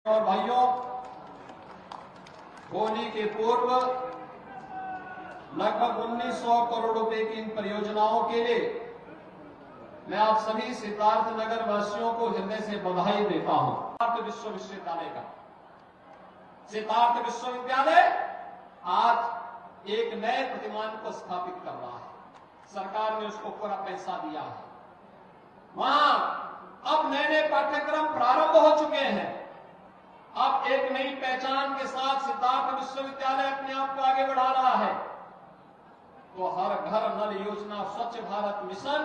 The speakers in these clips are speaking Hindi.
और भाइयों, होली के पूर्व लगभग 1900 करोड़ रुपए की इन परियोजनाओं के लिए मैं आप सभी सिद्धार्थ नगर वासियों को हृदय से बधाई देता हूं। सिद्धार्थ विश्वविद्यालय का सिद्धार्थ विश्वविद्यालय आज एक नए प्रतिमान को स्थापित कर रहा है। सरकार ने उसको पूरा पैसा दिया है। वहां अब नए नए पाठ्यक्रम प्रारंभ हो चुके हैं। अब एक नई पहचान के साथ सिद्धार्थ विश्वविद्यालय अपने आप को आगे बढ़ा रहा है। तो हर घर नल योजना, स्वच्छ भारत मिशन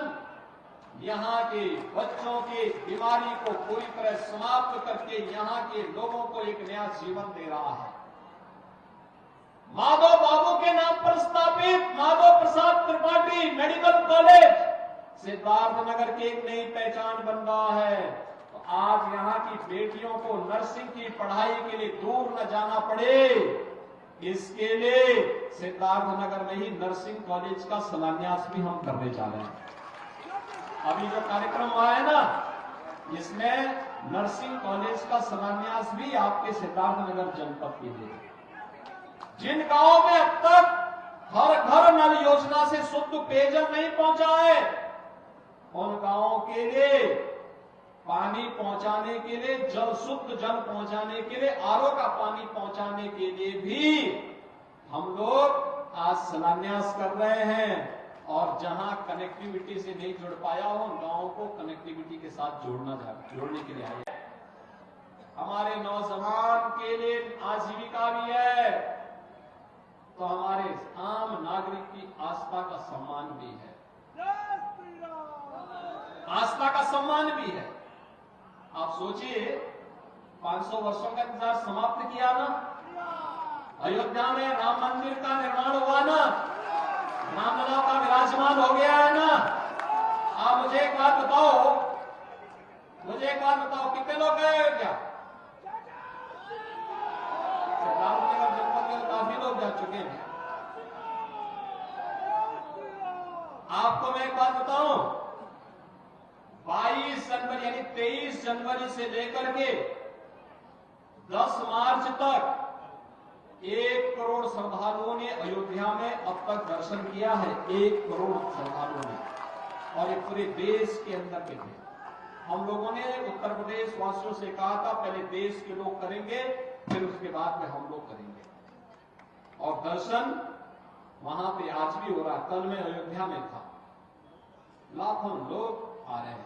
यहां के बच्चों की बीमारी को पूरी तरह समाप्त करके यहां के लोगों को एक नया जीवन दे रहा है। माधव बाबू के नाम पर स्थापित माधव प्रसाद त्रिपाठी मेडिकल कॉलेज सिद्धार्थ नगर की एक नई पहचान बन रहा है। आज यहां की बेटियों को नर्सिंग की पढ़ाई के लिए दूर न जाना पड़े, इसके लिए सिद्धार्थ नगर में ही नर्सिंग कॉलेज का शिलान्यास भी हम करने जा रहे हैं। अभी जो कार्यक्रम हुआ है ना, इसमें नर्सिंग कॉलेज का शिलान्यास भी आपके सिद्धार्थ नगर जनपद के लिए। जिन गांवों में अब तक हर घर नल योजना से शुद्ध पेयजल नहीं पहुंचा है, उन गांवों के लिए पानी पहुंचाने के लिए, शुद्ध जल पहुंचाने के लिए, आरओ का पानी पहुंचाने के लिए भी हम लोग आज शिलान्यास कर रहे हैं। और जहां कनेक्टिविटी से नहीं जुड़ पाया हो, उन गांवों को कनेक्टिविटी के साथ जोड़ने के लिए आए। हमारे नौजवान के लिए आजीविका भी है, तो हमारे आम नागरिक की आस्था का सम्मान भी है। आस्था का सम्मान भी है। आप सोचिए, 500 वर्षों का इंतजार समाप्त किया ना, अयोध्या में राम मंदिर का निर्माण हुआ ना, रामलला का विराजमान हो गया है ना। आप मुझे एक बात बताओ, कितने लोग गए अयोध्या? सिद्धार्थनगर जनपद में काफी लोग जा चुके हैं। आपको मैं एक बात बताऊं, 22 जनवरी यानी 23 जनवरी से लेकर के 10 मार्च तक 1 करोड़ श्रद्धालुओं ने अयोध्या में अब तक दर्शन किया है। 1 करोड़ श्रद्धालुओं ने, और ये पूरे देश के अंदर के थे। हम लोगों ने उत्तर प्रदेश वासियों से कहा था, पहले देश के लोग करेंगे, फिर उसके बाद में हम लोग करेंगे। और दर्शन वहां पे आज भी हो रहा है। कल मैं अयोध्या में था, लाखों लोग आ रहे हैं,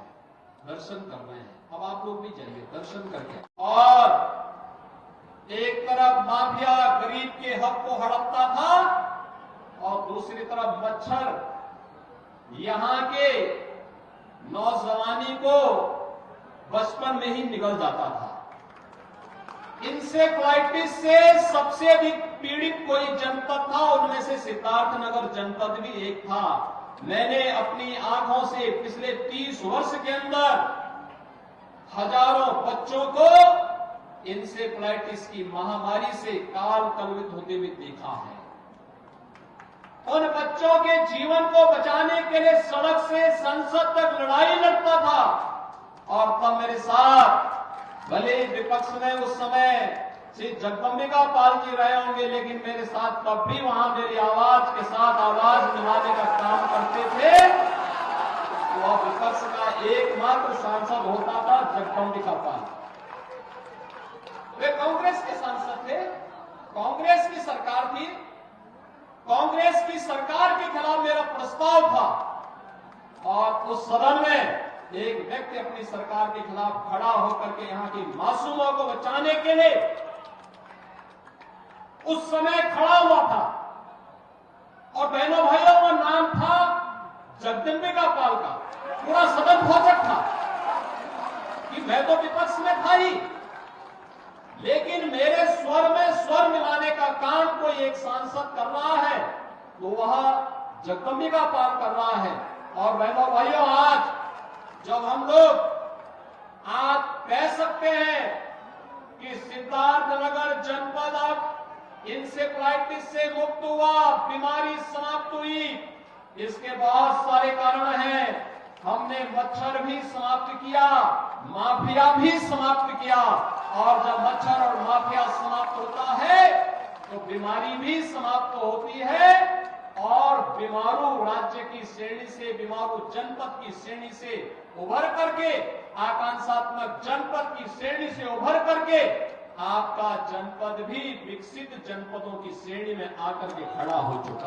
दर्शन कर रहे हैं। अब आप लोग भी जाइए, दर्शन करके। और एक तरफ माफिया गरीब के हक को हड़पता था, और दूसरी तरफ मच्छर यहां के नौजवानी को बचपन में ही निगल जाता था। इंसेफ्लाइटिस से सबसे अधिक पीड़ित कोई जनपद था, उनमें से सिद्धार्थ नगर जनपद भी एक था। मैंने अपनी आंखों से पिछले 30 वर्ष के अंदर हजारों बच्चों को इंसेफ्लाइटिस की महामारी से काल कलवित होते हुए देखा है। उन बच्चों के जीवन को बचाने के लिए सड़क से संसद तक लड़ाई लड़ता था। और तब मेरे साथ, भले विपक्ष में उस समय श्री जगदम्बिका पाल जी रहे होंगे, लेकिन मेरे साथ तब भी वहां मेरी आवाज के साथ आवाज मिलाने का काम करते थे। तो विपक्ष का एकमात्र सांसद होता था जगदम्बिका पाल। वे कांग्रेस के सांसद थे, कांग्रेस की सरकार थी। कांग्रेस की सरकार के खिलाफ मेरा प्रस्ताव था, और उस सदन में एक व्यक्ति अपनी सरकार के खिलाफ खड़ा होकर के यहाँ की मासूमों को बचाने के लिए उस समय खड़ा हुआ था। और बहनों भाइयों, का नाम था जगदम्बिका पाल का। पूरा सदन खोचक था कि मैं तो विपक्ष में था ही, लेकिन मेरे स्वर में स्वर मिलाने का काम कोई एक सांसद कर रहा है, तो वह जगदम्बिका पाल कर रहा है। और बहनों भाइयों, आज जब हम लोग आज कह सकते हैं कि सिद्धार्थ नगर जनपद अब इंसेफ्लाइटिस से मुक्त हुआ, बीमारी समाप्त हुई, इसके बहुत सारे कारण हैं। हमने मच्छर भी समाप्त किया, माफिया भी समाप्त किया। और जब मच्छर और माफिया समाप्त होता है तो बीमारी भी समाप्त होती है और बीमारू राज्य की श्रेणी से, बीमारू जनपद की श्रेणी से उभर करके, आकांक्षात्मक जनपद की श्रेणी से उभर करके आपका जनपद भी विकसित जनपदों की श्रेणी में आकर के खड़ा हो चुका